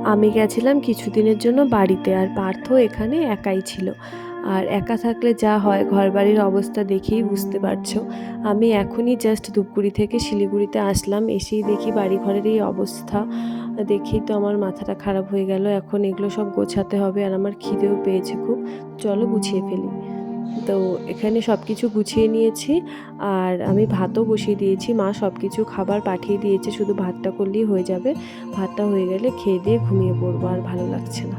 আমি গেছিলাম কিছুদিনের জন্য বাড়িতে, আর পার্থ এখানে একাই ছিল। আর একা থাকলে যা হয়, ঘরবাড়ির অবস্থা দেখেই বুঝতে পারছো। আমি এখনই জাস্ট ধূপগুড়ি থেকে শিলিগুড়িতে আসলাম, এসেই দেখি বাড়ি ঘরের এই অবস্থা। দেখেই তো আমার মাথাটা খারাপ হয়ে গেল। এখন এগুলো সব গোছাতে হবে, আর আমার খিদেও পেয়েছে খুব। চলো গুছিয়ে ফেলি। তো এখানে সব কিছু গুছিয়ে নিয়েছি, আর আমি ভাতও বসিয়ে দিয়েছি। মা সব কিছু খাবার পাঠিয়ে দিয়েছে, শুধু ভাতটা করলেই হয়ে যাবে। ভাতটা হয়ে গেলে খেয়ে দিয়ে ঘুমিয়ে পড়বো, আর ভালো লাগছে না।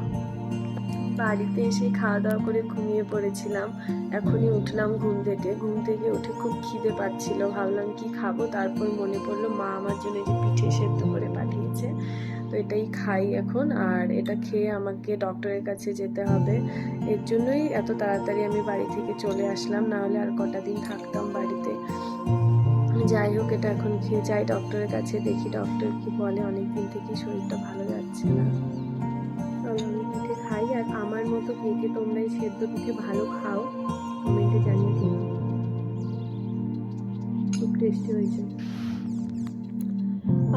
বাড়িতে এসে খাওয়া দাওয়া করে ঘুমিয়ে পড়েছিলাম। এখনই উঠলাম ঘুম থেকে উঠে খুব খিদে পাচ্ছিল। ভাবলাম কি খাবো, তারপর মনে পড়লো মা আমার জন্য যে পিঠে সেদ্ধ করে পাঠিয়েছে, তো এটাই খাই এখন। আর এটা খেয়ে আমাকে ডক্টরের কাছে যেতে হবে, এর জন্যই এত তাড়াতাড়ি আমি বাড়ি থেকে চলে আসলাম, না হলে আর কটা দিন থাকতাম বাড়িতে। যাই হোক, এটা এখন খেয়ে যাই ডক্টরের কাছে, দেখি ডক্টর কি বলে। অনেকদিন থেকে শরীরটা ভালো যাচ্ছে না। চলো আমি পিঠে খাই। আর আমার মতো কে কে তোমরা এই সেদ্ধ পিঠে ভালো খাও, কমেন্টে জানিয়ে দিও। খুব টেস্টি হয়েছে।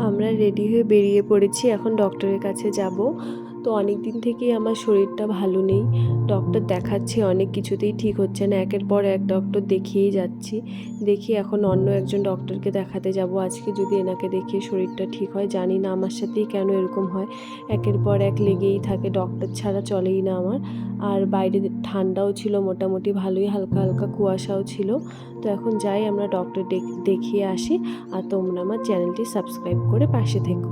আমরা রেডি হয়ে বেরিয়ে পড়েছি, এখন ডক্টরের কাছে যাব। তো অনেক দিন থেকেই আমার শরীরটা ভালো নেই। ডক্টর দেখাচ্ছি, অনেক কিছুতেই ঠিক হচ্ছে না। একের পর এক ডক্টর দেখিয়েই যাচ্ছি। দেখি এখন অন্য একজন ডক্টরকে দেখাতে যাব আজকে। যদি এনাকে দেখিয়ে শরীরটা ঠিক হয়, জানি না আমার সাথেই কেন এরকম হয়। একের পর এক লেগেই থাকে, ডক্টর ছাড়া চলেই না আমার। আর বাইরে ঠান্ডাও ছিল মোটামুটি ভালোই, হালকা হালকা কুয়াশাও ছিল। তো এখন যাই আমরা ডক্টর দেখিয়ে আসি। আর তোমরা আমার চ্যানেলটি সাবস্ক্রাইব করে পাশে থেকো।